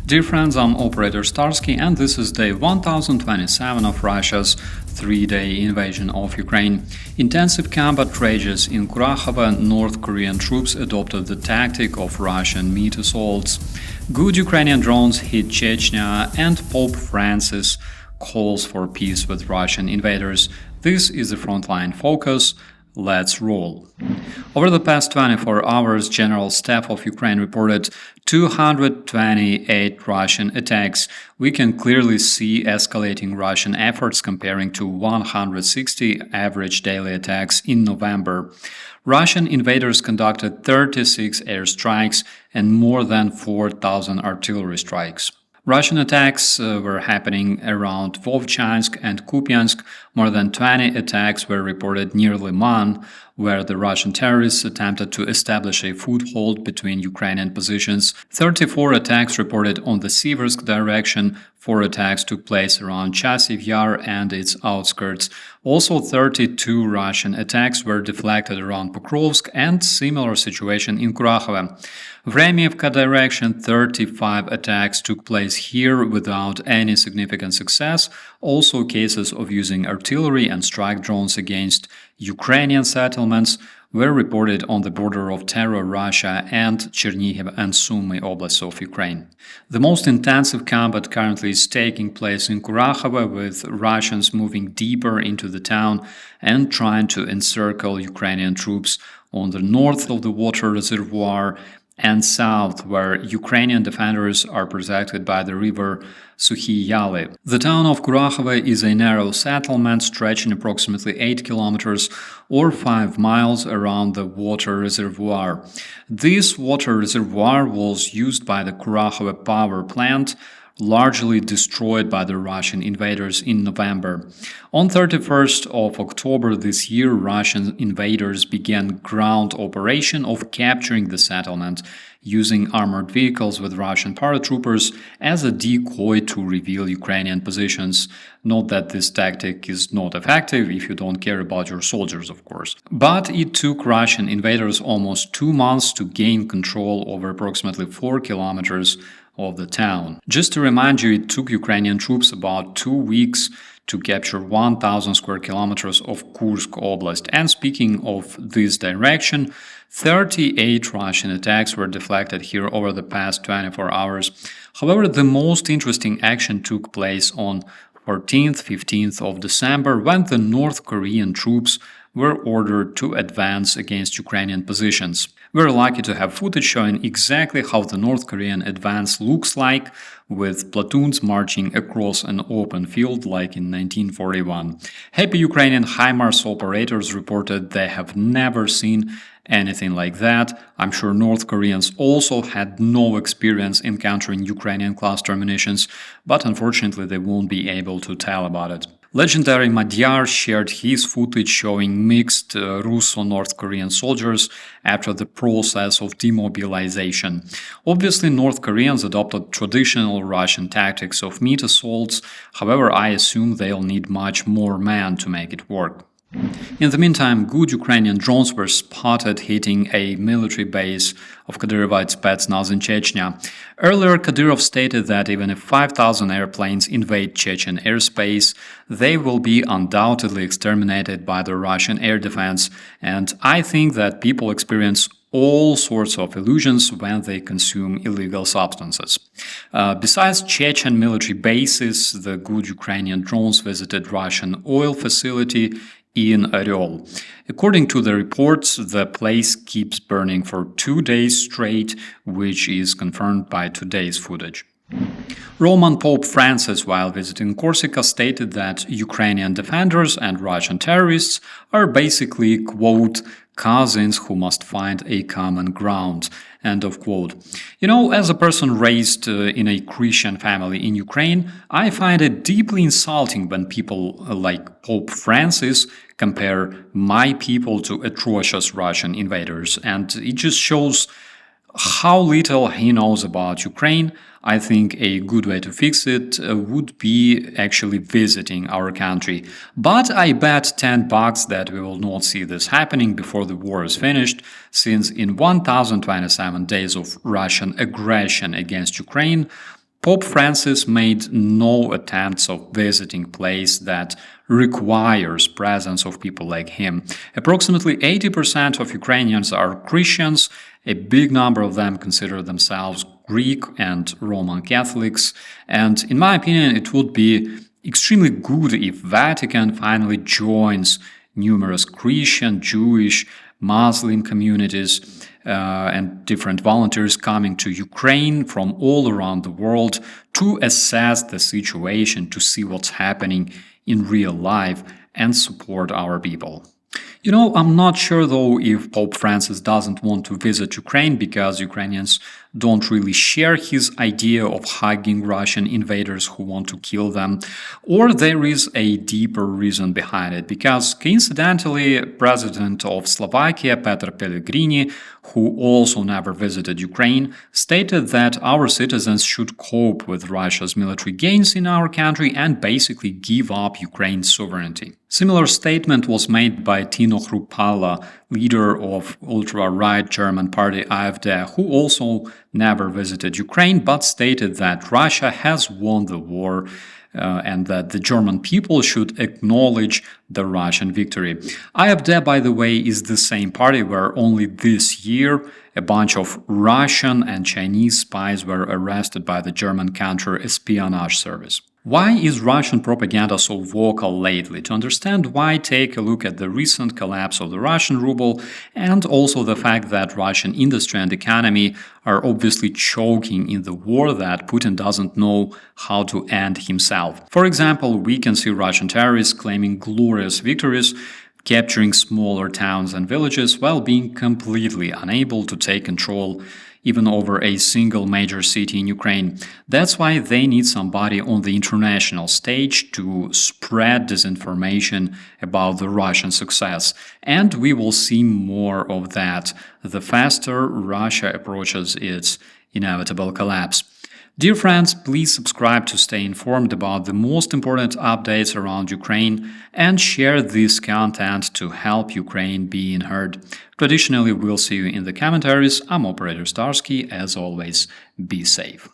Dear friends, I'm operator Starsky, and this is day 1027 of Russia's three-day invasion of Ukraine. Intensive combat rages in Kurakhove. North Korean troops adopted the tactic of Russian meat assaults. Good Ukrainian drones hit Chechnya, and Pope Francis calls for peace with Russian invaders. This is the Frontline focus. Let's roll. Over the past 24 hours, General Staff of Ukraine reported 228 Russian attacks. We can clearly see escalating Russian efforts comparing to 160 average daily attacks in November. Russian invaders conducted 36 airstrikes and more than 4,000 artillery strikes. Russian attacks were happening around Vovchansk and Kupiansk. More than 20 attacks were reported near Liman, where the Russian terrorists attempted to establish a foothold between Ukrainian positions. 34 attacks reported on the Siversk direction. 4 attacks took place around Chasiv Yar and its outskirts. Also, 32 Russian attacks were deflected around Pokrovsk, and similar situation in Kurakhove. Vremyevka direction, 35 attacks took place here without any significant success. Also, cases of using artillery and strike drones against Ukrainian settlements were reported on the border of Terror, Russia, and Chernihiv and Sumy oblasts of Ukraine. The most intensive combat currently is taking place in Kurakhove, with Russians moving deeper into the town and trying to encircle Ukrainian troops on the north of the water reservoir and south, where Ukrainian defenders are protected by the river Sukhi Yali. The town of Kurakhove is a narrow settlement stretching approximately 8 kilometers or 5 miles around the water reservoir. This water reservoir was used by the Kurakhove power plant, largely destroyed by the Russian invaders in November. On 31st of October this year, Russian invaders began ground operation of capturing the settlement, using armored vehicles with Russian paratroopers as a decoy to reveal Ukrainian positions. Note that this tactic is not effective if you don't care about your soldiers, of course. But it took Russian invaders almost 2 months to gain control over approximately 4 kilometers of the town. Just to remind you, it took Ukrainian troops about 2 weeks to capture 1,000 square kilometers of Kursk Oblast. And speaking of this direction, 38 Russian attacks were deflected here over the past 24 hours. However, the most interesting action took place on 14th, 15th of December, when the North Korean troops were ordered to advance against Ukrainian positions. We're lucky to have footage showing exactly how the North Korean advance looks like, with platoons marching across an open field like in 1941. Happy Ukrainian HIMARS operators reported they have never seen anything like that. I'm sure North Koreans also had no experience encountering Ukrainian cluster munitions, but unfortunately they won't be able to tell about it. Legendary Madyar shared his footage showing mixed Russo-North Korean soldiers after the process of demobilization. Obviously, North Koreans adopted traditional Russian tactics of meat assaults. However, I assume they'll need much more men to make it work. In the meantime, good Ukrainian drones were spotted hitting a military base of Kadyrivite Spetsnaz in Chechnya. Earlier, Kadyrov stated that even if 5,000 airplanes invade Chechen airspace, they will be undoubtedly exterminated by the Russian air defense, and I think that people experience all sorts of illusions when they consume illegal substances. Besides Chechen military bases, the good Ukrainian drones visited Russian oil facility in Oryol. According to the reports, the place keeps burning for 2 days straight, which is confirmed by today's footage. Roman Pope Francis, while visiting Corsica, stated that Ukrainian defenders and Russian terrorists are basically, quote, cousins who must find a common ground, end of quote. You know, as a person raised in a Christian family in Ukraine, I find it deeply insulting when people like Pope Francis compare my people to atrocious Russian invaders, and it just shows how little he knows about Ukraine. I think a good way to fix it would be actually visiting our country. But I bet $10 that we will not see this happening before the war is finished, since in 1027 days of Russian aggression against Ukraine, Pope Francis made no attempts of visiting a place that requires presence of people like him. Approximately 80% of Ukrainians are Christians. A big number of them consider themselves Greek and Roman Catholics. And in my opinion, it would be extremely good if Vatican finally joins numerous Christian, Jewish, Muslim communities and different volunteers coming to Ukraine from all around the world to assess the situation, to see what's happening in real life and support our people. I'm not sure though if Pope Francis doesn't want to visit Ukraine because Ukrainians don't really share his idea of hugging Russian invaders who want to kill them, or there is a deeper reason behind it, because coincidentally, President of Slovakia, Petr Pellegrini, who also never visited Ukraine, stated that our citizens should cope with Russia's military gains in our country and basically give up Ukraine's sovereignty. Similar statement was made by Tino Hrupalla, leader of ultra-right German party AfD, who also never visited Ukraine but stated that Russia has won the war and that the German people should acknowledge the Russian victory. AfD, by the way, is the same party where only this year a bunch of Russian and Chinese spies were arrested by the German counter-espionage service. Why is Russian propaganda so vocal lately? To understand why, take a look at the recent collapse of the Russian ruble and also the fact that Russian industry and economy are obviously choking in the war that Putin doesn't know how to end himself. For example, we can see Russian terrorists claiming glorious victories, capturing smaller towns and villages while being completely unable to take control even over a single major city in Ukraine. That's why they need somebody on the international stage to spread disinformation about the Russian success. And we will see more of that the faster Russia approaches its inevitable collapse. Dear friends, please subscribe to stay informed about the most important updates around Ukraine and share this content to help Ukraine being heard. Traditionally, we'll see you in the commentaries. I'm Operator Starsky. As always, be safe.